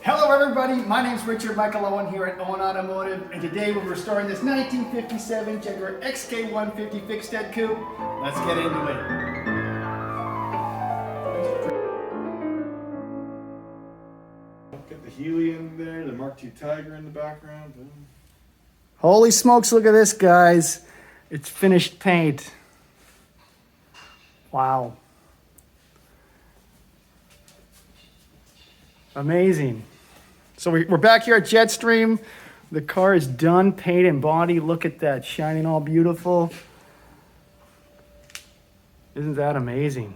Hello everybody, my name is Richard Michael Owen here at Owen Automotive, and today we're restoring this 1957 Jaguar XK150 fixed head coupe. Let's get into it. Get the Healy in there, the Mark II Tiger in the background. Boom. Holy smokes, look at this, guys. It's finished paint. Wow. Amazing. So we're back here at Jetstream. The car is done, paint and body. Look at that, shining all beautiful. Isn't that amazing?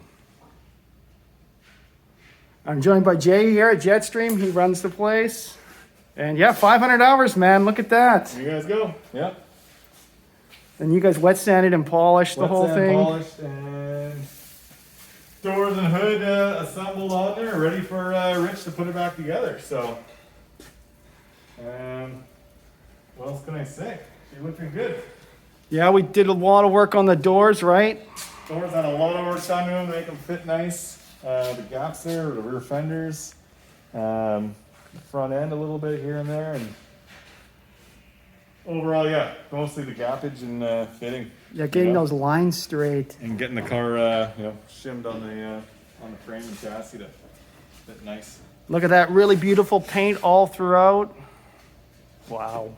I'm joined by Jay here at Jetstream. He runs the place. And yeah, 500 hours, man. Look at that. There you guys go. Yep. And you guys wet sanded and polished the whole thing. Polished and doors and hood assembled on there, ready for Rich to put it back together. So, what else can I say? She's looking good. Yeah, we did a lot of work on the doors, right? Doors had a lot of work done to them, make them fit nice. The gaps there, the rear fenders, the front end a little bit here and there, and overall, yeah, mostly the gappage and fitting. Yeah, getting those lines straight. And getting the car, shimmed on the frame and chassis to fit nice. Look at that really beautiful paint all throughout. Wow.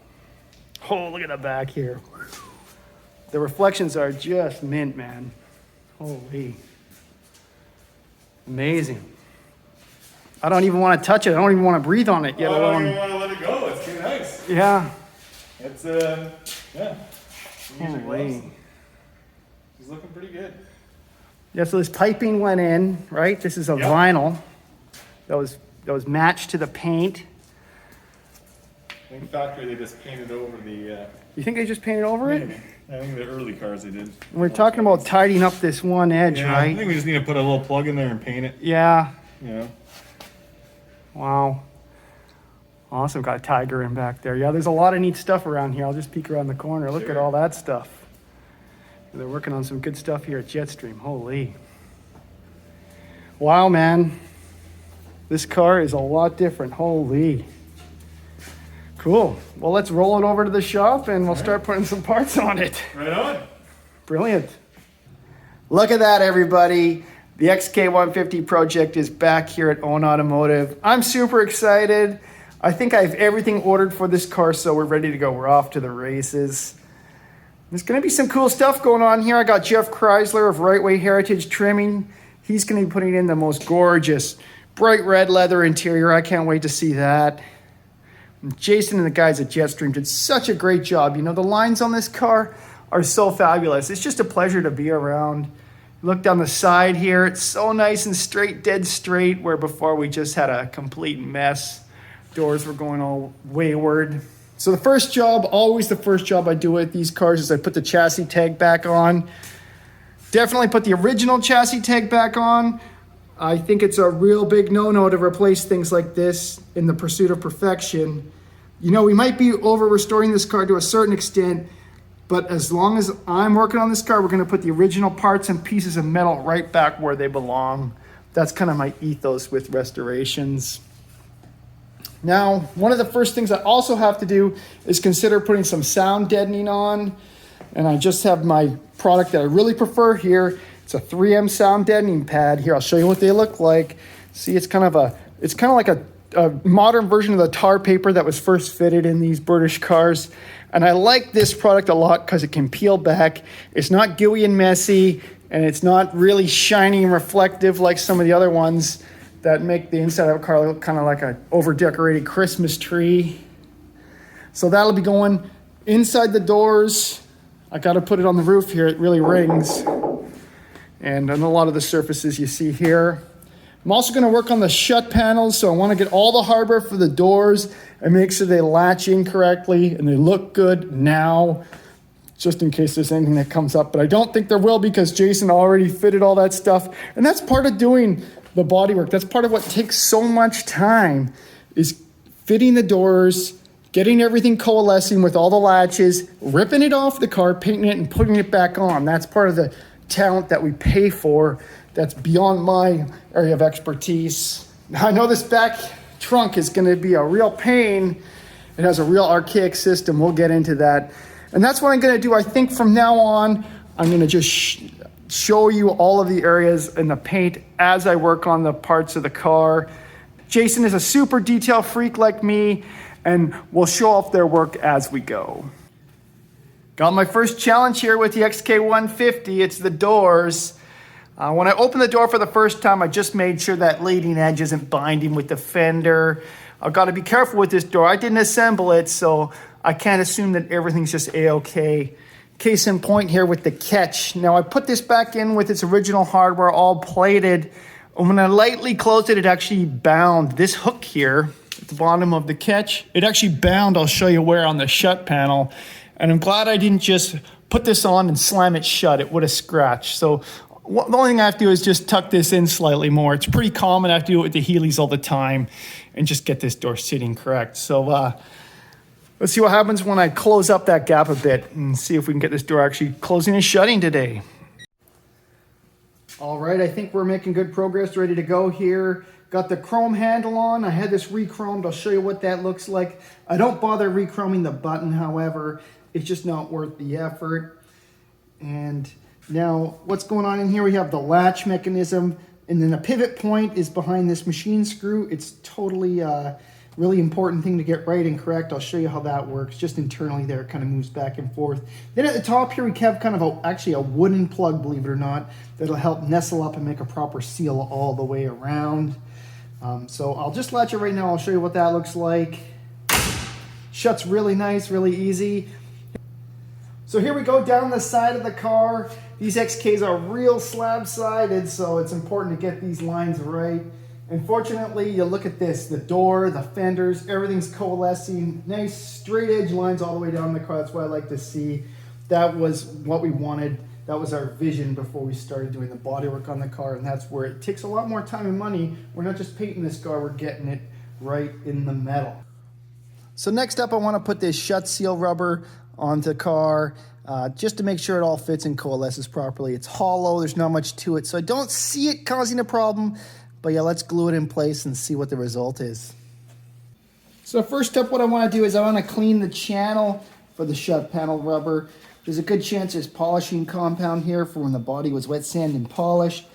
Oh, look at the back here. The reflections are just mint, man. Holy. Amazing. I don't even want to touch it. I don't even want to breathe on it yet alone. I don't even want to let it go. It's too nice. Yeah. It's, yeah. Holy. She's looking pretty good. Yeah, so this piping went in, right? This is a vinyl that was matched to the paint. I think factory they just painted over the. You think they just painted over it? I think the early cars they did. We're talking about tidying up this one edge, Yeah, right? I think we just need to put a little plug in there and paint it. Yeah. Yeah. Wow. Awesome. Got a tiger in back there. Yeah, there's a lot of neat stuff around here. I'll just peek around the corner. Look at all that stuff. They're working on some good stuff here at Jetstream. Holy. Wow, man. This car is a lot different. Holy. Cool. Well, let's roll it over to the shop and we'll start putting some parts on it. Right on. Brilliant. Look at that, everybody. The XK150 project is back here at Owen Automotive. I'm super excited. I think I have everything ordered for this car, so we're ready to go. We're off to the races. There's going to be some cool stuff going on here. I got Jeff Chrysler of Rightway Heritage Trimming. He's going to be putting in the most gorgeous bright red leather interior. I can't wait to see that. And Jason and the guys at Jetstream did such a great job. You know, the lines on this car are so fabulous. It's just a pleasure to be around. Look down the side here. It's so nice and straight, dead straight, where before we just had a complete mess. Doors were going all wayward. So the first job, always the first job I do with these cars is I put the chassis tag back on. Definitely put the original chassis tag back on. I think it's a real big no-no to replace things like this in the pursuit of perfection. You know, we might be over-restoring this car to a certain extent, but as long as I'm working on this car, we're going to put the original parts and pieces of metal right back where they belong. That's kind of my ethos with restorations. Now, one of the first things I also have to do is consider putting some sound deadening on. And I just have my product that I really prefer here. It's a 3M sound deadening pad. Here, I'll show you what they look like. See, it's kind of like a modern version of the tar paper that was first fitted in these British cars. And I like this product a lot because it can peel back. It's not gooey and messy, and it's not really shiny and reflective like some of the other ones that make the inside of a car look kind of like an over-decorated Christmas tree. So that'll be going inside the doors. I got to put it on the roof here. It really rings. And on a lot of the surfaces you see here. I'm also going to work on the shut panels, so I want to get all the hardware for the doors and make sure they latch in correctly and they look good now, just in case there's anything that comes up. But I don't think there will, because Jason already fitted all that stuff. And that's part of doing the bodywork. That's part of what takes so much time, is fitting the doors, getting everything coalescing with all the latches, ripping it off the car, painting it, and putting it back on. That's part of the talent that we pay for. That's beyond my area of expertise. Now, I know this back trunk is going to be a real pain. It has a real archaic system. We'll get into that. And that's what I'm going to do. I think from now on, I'm going to just show you all of the areas in the paint as I work on the parts of the car. Jason is a super detail freak like me, and we'll show off their work as we go. Got my first challenge here with the XK150. It's the doors. When I opened the door for the first time, I just made sure that leading edge isn't binding with the fender. I've got to be careful with this door. I didn't assemble it, so I can't assume that everything's just A-okay. Case in point here with the catch. Now I put this back in with its original hardware, all plated. And when I lightly closed it, it actually bound. This hook here at the bottom of the catch, it actually bound. I'll show you where on the shut panel. And I'm glad I didn't just put this on and slam it shut. It would have scratched. So the only thing I have to do is just tuck this in slightly more. It's pretty common. I have to do it with the Heelys all the time and just get this door sitting correct. So let's see what happens when I close up that gap a bit and see if we can get this door actually closing and shutting today. All right, I think we're making good progress, ready to go here. Got the chrome handle on. I had this re-chromed. I'll show you what that looks like. I don't bother re-chroming the button, however. It's just not worth the effort. And now what's going on in here? We have the latch mechanism, and then the pivot point is behind this machine screw. It's totally really important thing to get right and correct. I'll show you how that works. Just internally there, it kind of moves back and forth. Then at the top here, we have kind of actually a wooden plug, believe it or not, that'll help nestle up and make a proper seal all the way around. So I'll just latch it right now. I'll show you what that looks like. Shuts really nice, really easy. So here we go down the side of the car. These XKs are real slab-sided, so it's important to get these lines right. Unfortunately, you look at this, the door, the fenders, everything's coalescing. Nice straight edge lines all the way down the car. That's what I like to see. That was what we wanted. That was our vision before we started doing the bodywork on the car, and that's where it takes a lot more time and money. We're not just painting this car, we're getting it right in the metal. So next up, I want to put this shut seal rubber onto the car just to make sure it all fits and coalesces properly. It's hollow, there's not much to it, so I don't see it causing a problem. But yeah, let's glue it in place and see what the result is. So first up, what I want to do is I want to clean the channel for the shut panel rubber. There's a good chance there's polishing compound here for when the body was wet sand and polished.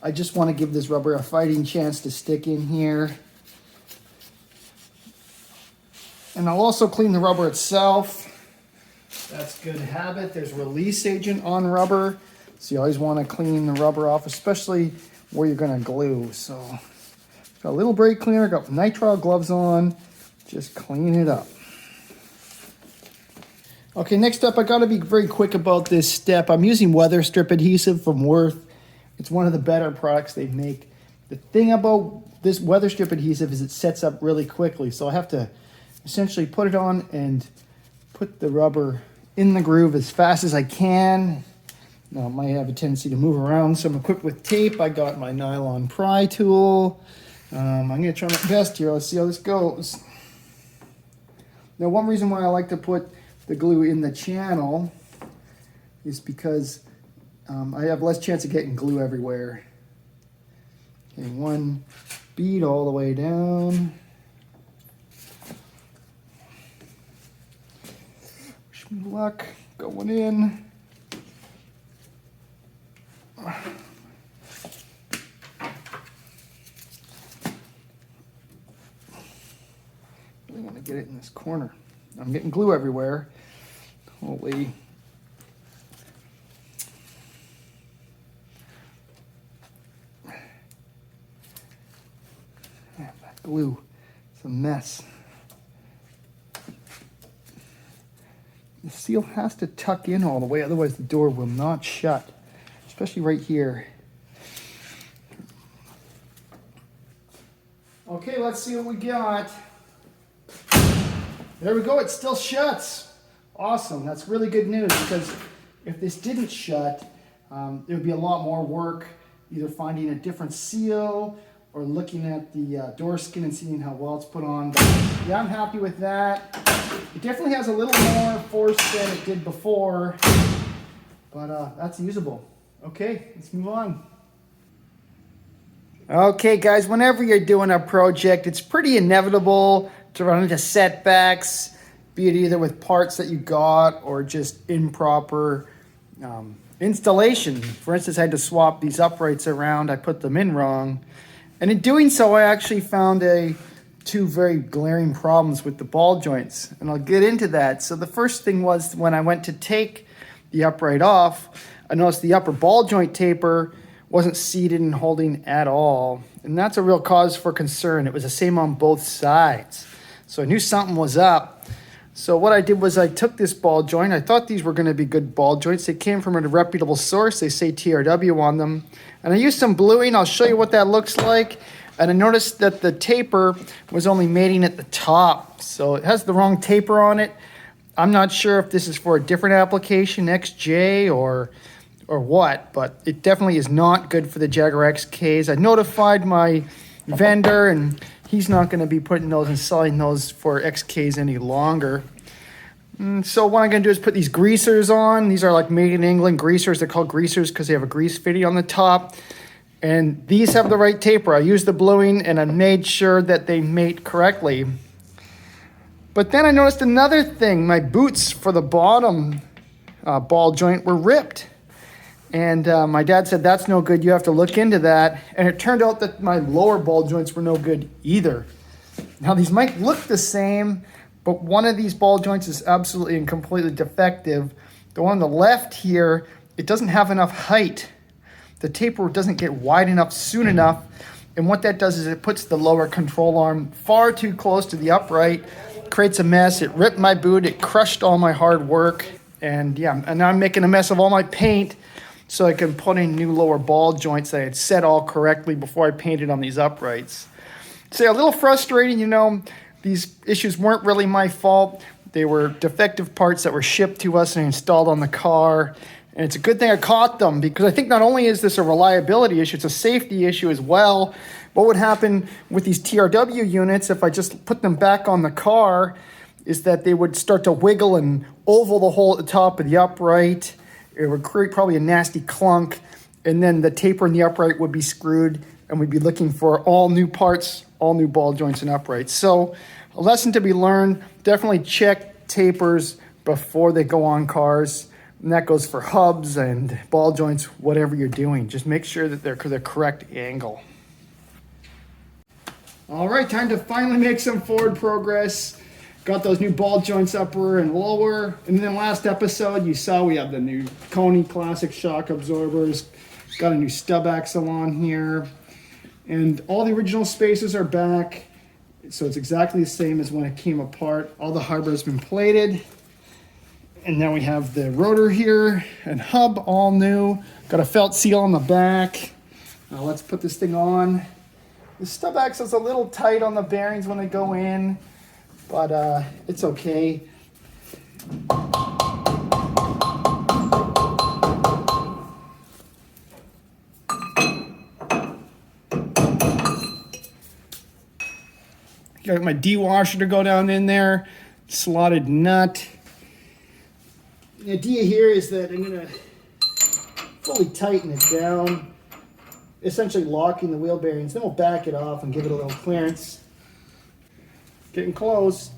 I just want to give this rubber a fighting chance to stick in here. And I'll also clean the rubber itself. That's good habit. There's release agent on rubber, so you always want to clean the rubber off, especially where you're going to glue. So got a little brake cleaner, got nitrile gloves on, just clean it up. Okay, next up, I got to be very quick about this step. I'm using weather strip adhesive from Worth. It's one of the better products they make. The thing about this weather strip adhesive is it sets up really quickly, so I have to essentially put it on and put the rubber in the groove as fast as I can. Now, it might have a tendency to move around, so I'm equipped with tape. I got my nylon pry tool. I'm going to try my best here. Let's see how this goes. Now, one reason why I like to put the glue in the channel is because I have less chance of getting glue everywhere. Okay, one bead all the way down. Wish me luck. Going in. Really want to get it in this corner. I'm getting glue everywhere. Holy. Yeah, that glue. It's a mess. The seal has to tuck in all the way, otherwise the door will not shut, especially right here. Okay, let's see what we got. There we go, it still shuts. Awesome, that's really good news, because if this didn't shut, there would be a lot more work, either finding a different seal or looking at the door skin and seeing how well it's put on. But yeah, I'm happy with that. It definitely has a little more force than it did before, but that's usable. Okay, let's move on. Okay, guys, whenever you're doing a project, it's pretty inevitable to run into setbacks, be it either with parts that you got or just improper installation. For instance, I had to swap these uprights around. I put them in wrong. And in doing so, I actually found two very glaring problems with the ball joints. And I'll get into that. So the first thing was when I went to take the upright off, I noticed the upper ball joint taper wasn't seated and holding at all. And that's a real cause for concern. It was the same on both sides. So I knew something was up. So what I did was I took this ball joint. I thought these were going to be good ball joints. They came from a reputable source. They say TRW on them. And I used some bluing. I'll show you what that looks like. And I noticed that the taper was only mating at the top. So it has the wrong taper on it. I'm not sure if this is for a different application, XJ or what, but it definitely is not good for the Jaguar XKs. I notified my vendor, and he's not going to be putting those and selling those for XKs any longer. So what I'm going to do is put these greasers on. These are like made in England greasers. They're called greasers because they have a grease fitting on the top. And these have the right taper. I used the bluing, and I made sure that they mate correctly. But then I noticed another thing. My boots for the bottom ball joint were ripped. And my dad said, that's no good. You have to look into that. And it turned out that my lower ball joints were no good either. Now, these might look the same, but one of these ball joints is absolutely and completely defective. The one on the left here, it doesn't have enough height. The taper doesn't get wide enough soon enough. And what that does is it puts the lower control arm far too close to the upright, creates a mess. It ripped my boot. It crushed all my hard work. And yeah, and now I'm making a mess of all my paint, so I can put in new lower ball joints that I had set all correctly before I painted on these uprights. So a little frustrating, these issues weren't really my fault. They were defective parts that were shipped to us and installed on the car. And it's a good thing I caught them, because I think not only is this a reliability issue, it's a safety issue as well. What would happen with these TRW units if I just put them back on the car is that they would start to wiggle and oval the hole at the top of the upright. It would create probably a nasty clunk, and then the taper in the upright would be screwed, and we'd be looking for all new parts, all new ball joints and uprights. So a lesson to be learned, definitely check tapers before they go on cars. And that goes for hubs and ball joints, whatever you're doing. Just make sure that they're the correct angle. All right, time to finally make some forward progress. Got those new ball joints upper and lower. And then last episode, you saw we have the new Coney Classic shock absorbers. Got a new stub axle on here. And all the original spacers are back. So it's exactly the same as when it came apart. All the hardware has been plated. And now we have the rotor here and hub all new. Got a felt seal on the back. Now let's put this thing on. The stub axle is a little tight on the bearings when they go in, but it's okay. Got my D-washer to go down in there, slotted nut. The idea here is that I'm going to fully tighten it down, essentially locking the wheel bearings. Then we'll back it off and give it a little clearance. Getting close.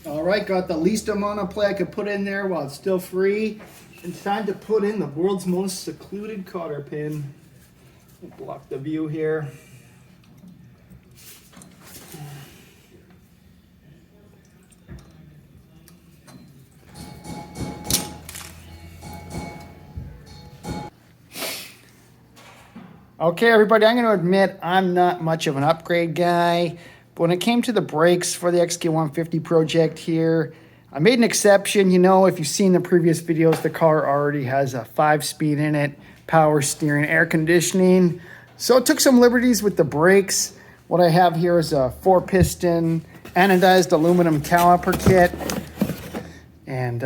All right, got the least amount of play I could put in there while it's still free. It's time to put in the world's most secluded cotter pin. Block the view here. Okay, everybody, I'm going to admit I'm not much of an upgrade guy, but when it came to the brakes for the XK150 project here, I made an exception. If you've seen the previous videos, the car already has a 5-speed in it, power steering, air conditioning. So I took some liberties with the brakes. What I have here is a 4-piston anodized aluminum caliper kit. And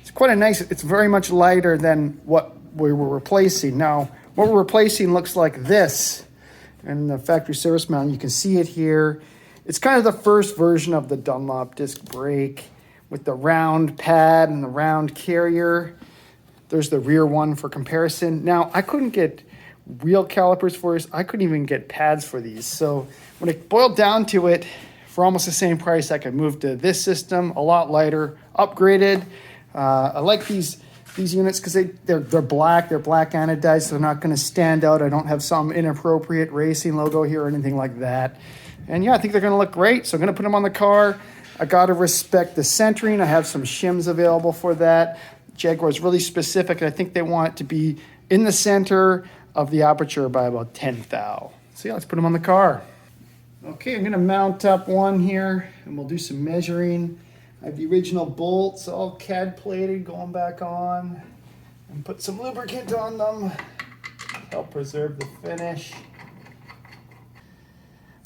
it's quite a nice, it's very much lighter than what we were replacing. Now, what we're replacing looks like this. And the factory service manual, you can see it here. It's kind of the first version of the Dunlop disc brake. with the round pad and the round carrier. There's the rear one for comparison. Now, I couldn't get wheel calipers for this. I couldn't even get pads for these. So when it boiled down to it, for almost the same price, I could move to this system, a lot lighter, upgraded. I like these units because they're black. They're black anodized, so they're not going to stand out. I don't have some inappropriate racing logo here or anything like that. And yeah, I think they're going to look great. So I'm going to put them on the car. I got to respect the centering. I have some shims available for that. Jaguar is really specific. I think they want it to be in the center of the aperture by about 10 thou. So yeah, let's put them on the car. Okay, I'm going to mount up one here and we'll do some measuring. I have the original bolts all CAD plated going back on, and put some lubricant on them, help preserve the finish.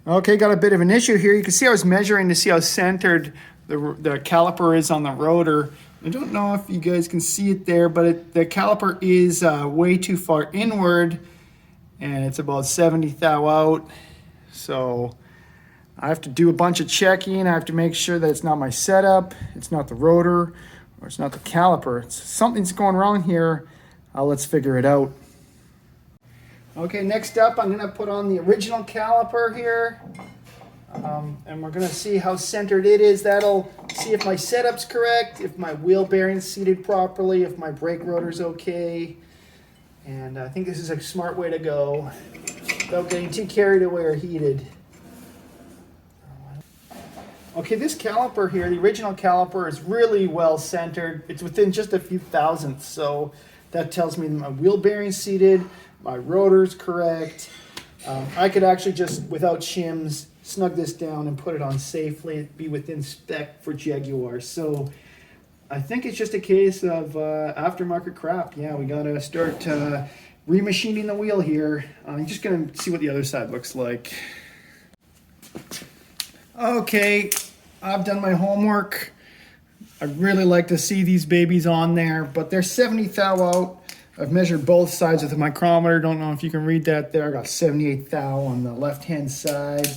Okay, got a bit of an issue here. You can see I was measuring to see how centered the caliper is on the rotor. I don't know if you guys can see it there, but the caliper is way too far inward, and it's about 70 thou out. So I have to do a bunch of checking. I have to make sure that it's not my setup, it's not the rotor, or it's not the caliper. Something's going wrong here. Let's figure it out. Okay, next up, I'm gonna put on the original caliper here. And we're gonna see how centered it is. That'll see if my setup's correct, if my wheel bearing's seated properly, if my brake rotor's okay. And I think this is a smart way to go without getting too carried away or heated. Okay, this caliper here, the original caliper, is really well centered. It's within just a few thousandths, so that tells me my wheel bearing's seated, my rotor's correct. I could actually just, without shims, snug this down and put it on safely, be within spec for Jaguar. So I think it's just a case of aftermarket crap. Yeah, we gotta start remachining the wheel here. I'm just gonna see what the other side looks like. Okay, I've done my homework. I'd really like to see these babies on there, but they're 70 thou out. I've measured both sides with a micrometer. Don't know if you can read that there. I got 78 thou on the left-hand side.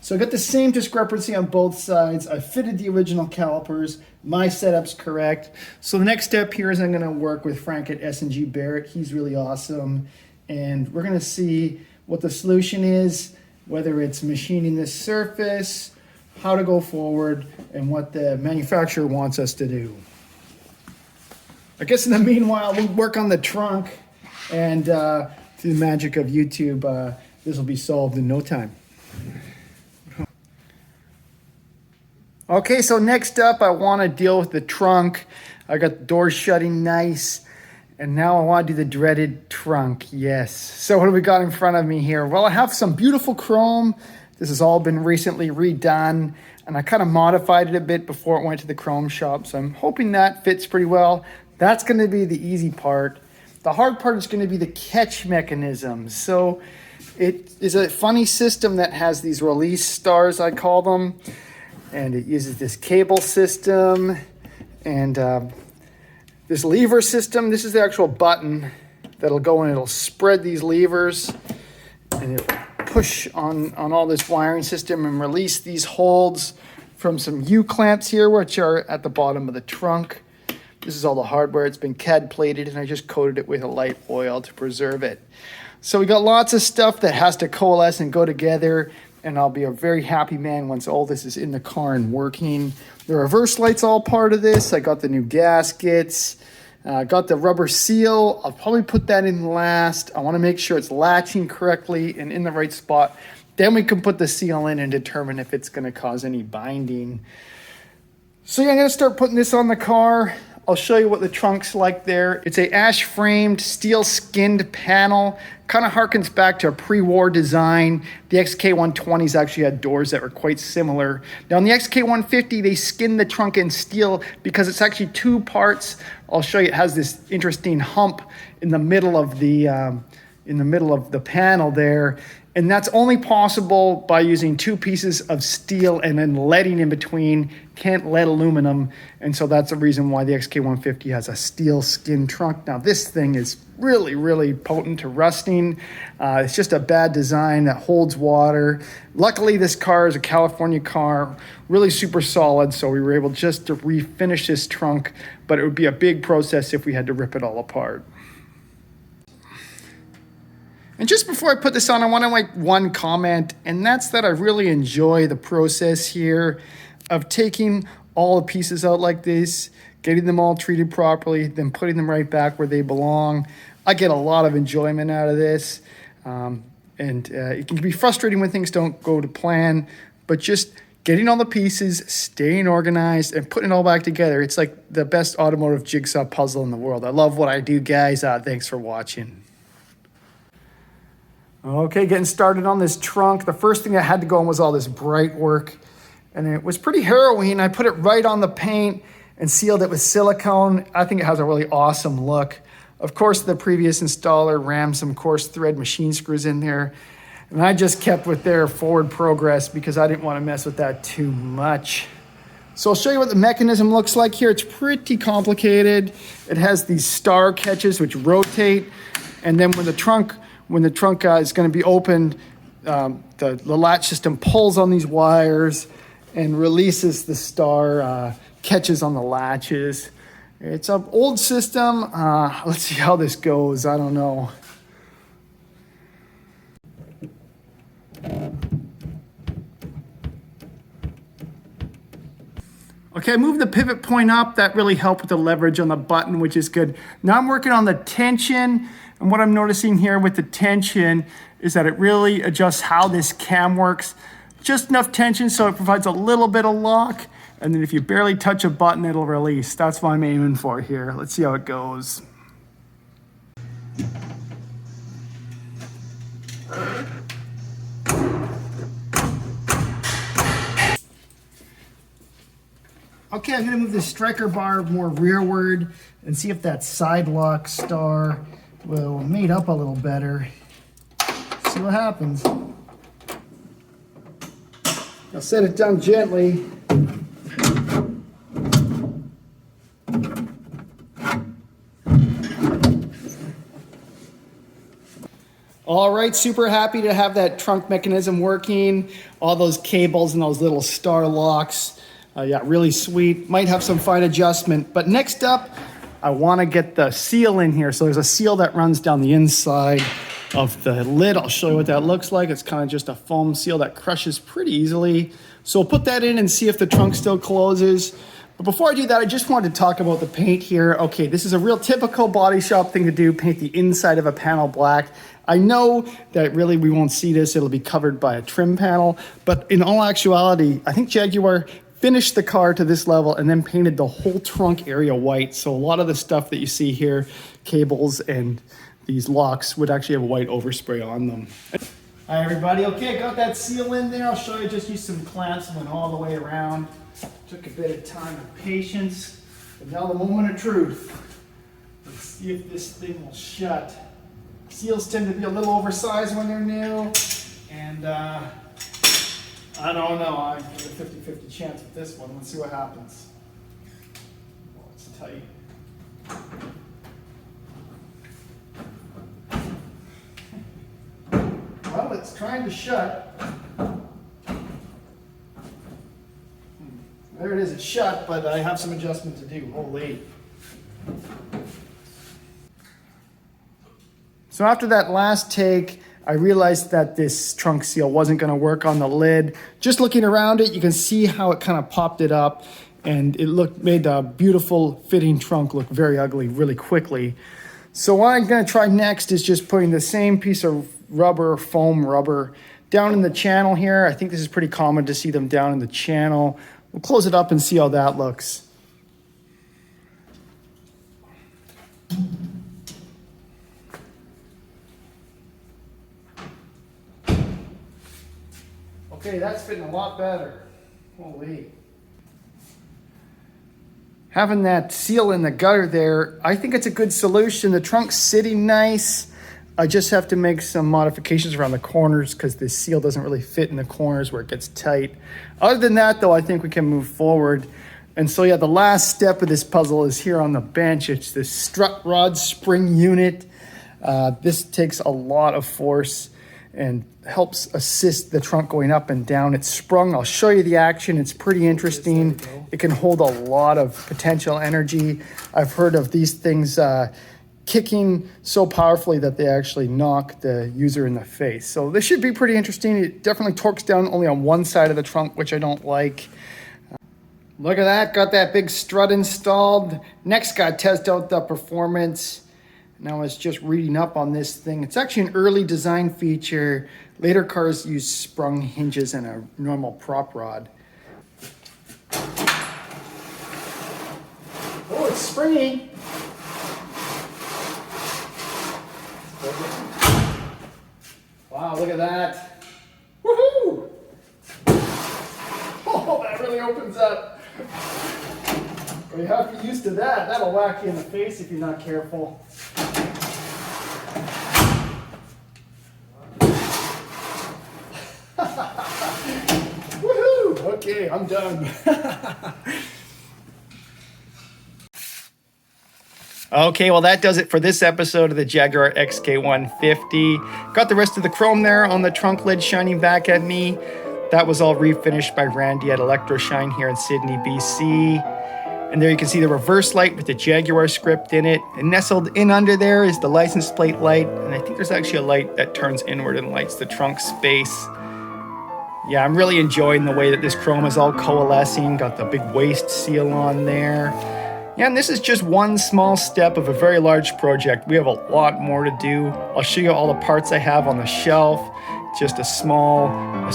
So I got the same discrepancy on both sides. I fitted the original calipers. My setup's correct. So the next step here is I'm gonna work with Frank at S&G Barrett. He's really awesome. And we're gonna see what the solution is, whether it's machining this surface, how to go forward, and what the manufacturer wants us to do. I guess in the meanwhile, we'll work on the trunk, and through the magic of YouTube, this will be solved in no time. Okay, so next up, I want to deal with the trunk. I got the doors shutting nice, and now I want to do the dreaded trunk. Yes. So what do we got in front of me here? Well, I have some beautiful chrome. This has all been recently redone, and I kind of modified it a bit before it went to the chrome shop, so I'm hoping that fits pretty well. That's going to be the easy part. The hard part is going to be the catch mechanism. So it is a funny system that has these release stars, I call them, and it uses this cable system and this lever system. This is the actual button that'll go in. It'll spread these levers, and it'll push on all this wiring system and release these holds from some U-clamps here, which are at the bottom of the trunk. This is all the hardware. It's been CAD plated, and I just coated it with a light oil to preserve it. So we got lots of stuff that has to coalesce and go together, and I'll be a very happy man once all this is in the car and working. The reverse light's all part of this. I got the new gaskets. Got the rubber seal. I'll probably put that in last. I want to make sure it's latching correctly and in the right spot. Then we can put the seal in and determine if it's going to cause any binding. So yeah, I'm going to start putting this on the car. I'll show you what the trunk's like there. It's a ash-framed, steel-skinned panel. Kind of harkens back to a pre-war design. The XK120s actually had doors that were quite similar. Now, on the XK150, they skinned the trunk in steel because it's actually two parts. I'll show you. It has this interesting hump in the middle of the panel there, And that's only possible by using two pieces of steel and then leading in between. Can't lead aluminum. And so that's the reason why the XK150 has a steel skin trunk. Now this thing is really, really potent to rusting. It's just a bad design that holds water. Luckily this car is a California car, really super solid. So we were able just to refinish this trunk, but it would be a big process if we had to rip it all apart. And just before I put this on, I want to make one comment, and that's that I really enjoy the process here of taking all the pieces out like this, getting them all treated properly, then putting them right back where they belong. I get a lot of enjoyment out of this, and it can be frustrating when things don't go to plan, but just getting all the pieces, staying organized, and putting it all back together, it's like the best automotive jigsaw puzzle in the world. I love what I do, guys. Thanks for watching. Okay, getting started on this trunk. The first thing that had to go on was all this bright work, and it was pretty harrowing. I put it right on the paint and sealed it with silicone. I think it has a really awesome look. Of course, the previous installer rammed some coarse thread machine screws in there, and I just kept with their forward progress because I didn't want to mess with that too much. So I'll show you what the mechanism looks like here. It's pretty complicated. It has these star catches which rotate, and then when the trunk is going to be opened, the latch system pulls on these wires and releases the star catches on the latches. It's an old system. Let's see how this goes. I don't know. Okay, I moved the pivot point up. That really helped with the leverage on the button, which is good. Now I'm working on the tension. And what I'm noticing here with the tension is that it really adjusts how this cam works. Just enough tension so it provides a little bit of lock. And then if you barely touch a button, it'll release. That's what I'm aiming for here. Let's see how it goes. Okay, I'm gonna move the striker bar more rearward and see if that side lock star will mate up a little better. See what happens. I'll set it down gently. All right, super happy to have that trunk mechanism working. All those cables and those little star locks. Yeah, really sweet. Might have some fine adjustment. But next up, I want to get the seal in here. So there's a seal that runs down the inside of the lid. I'll show you what that looks like. It's kind of just a foam seal that crushes pretty easily. So we'll put that in and see if the trunk still closes. But before I do that, I just wanted to talk about the paint here. Okay, this is a real typical body shop thing to do, paint the inside of a panel black. I know that really we won't see this. It'll be covered by a trim panel. But in all actuality, I think Jaguar finished the car to this level and then painted the whole trunk area white. So a lot of the stuff that you see here, cables and these locks, would actually have white overspray on them. Hi everybody, okay, got that seal in there. I'll show you, just use some clamps and went all the way around. Took a bit of time and patience, but now the moment of truth. Let's see if this thing will shut. Seals tend to be a little oversized when they're new, and I don't know, I give a 50-50 chance with this one. Let's see what happens. Oh, it's tight. Well, it's trying to shut. There it is, it's shut, but I have some adjustment to do. Holy. So after that last take, I realized that this trunk seal wasn't going to work on the lid. Just looking around it, you can see how it kind of popped it up, and it made a beautiful fitting trunk look very ugly really quickly. So what I'm going to try next is just putting the same piece of rubber, foam rubber, down in the channel here. I think this is pretty common to see them down in the channel. We'll close it up and see how that looks. Okay, that's fitting a lot better. Holy. Having that seal in the gutter there, I think it's a good solution. The trunk's sitting nice. I just have to make some modifications around the corners because the seal doesn't really fit in the corners where it gets tight. Other than that, though, I think we can move forward. And so, yeah, the last step of this puzzle is here on the bench. It's this strut rod spring unit. This takes a lot of force and helps assist the trunk going up and down. It's sprung. I'll show you the action. It's pretty interesting. It can hold a lot of potential energy. I've heard of these things kicking so powerfully that they actually knock the user in the face. So this should be pretty interesting. It definitely torques down only on one side of the trunk, which I don't like. Look at that, got that big strut installed. Next, got to test out the performance. Now I was just reading up on this thing. It's actually an early design feature. Later cars use sprung hinges and a normal prop rod. Oh, it's springy. Wow, look at that. Woohoo! Oh, that really opens up. Well, you have to get used to that. That'll whack you in the face if you're not careful. Woohoo! Okay, I'm done. Okay, well that does it for this episode of the Jaguar XK150. Got the rest of the chrome there on the trunk lid shining back at me. That was all refinished by Randy at Electro Shine here in Sydney, BC. And there you can see the reverse light with the Jaguar script in it. And nestled in under there is the license plate light. And I think there's actually a light that turns inward and lights the trunk space. Yeah, I'm really enjoying the way that this chrome is all coalescing. Got the big waste seal on there. Yeah, and this is just one small step of a very large project. We have a lot more to do. I'll show you all the parts I have on the shelf. Just a small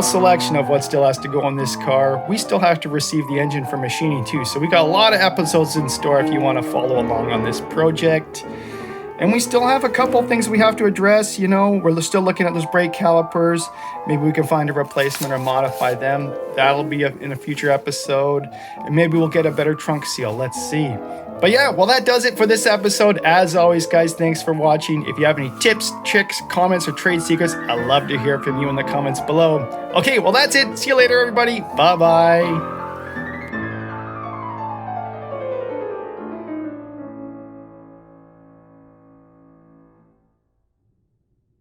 selection of what still has to go on this car. We still have to receive the engine for machining too. So we got a lot of episodes in store if you want to follow along on this project. And we still have a couple things we have to address. You know, we're still looking at those brake calipers. Maybe we can find a replacement or modify them. That'll be in a future episode. And maybe we'll get a better trunk seal. Let's see. But yeah, well, that does it for this episode. As always, guys, thanks for watching. If you have any tips, tricks, comments, or trade secrets, I'd love to hear from you in the comments below. Okay, well, that's it. See you later, everybody. Bye-bye.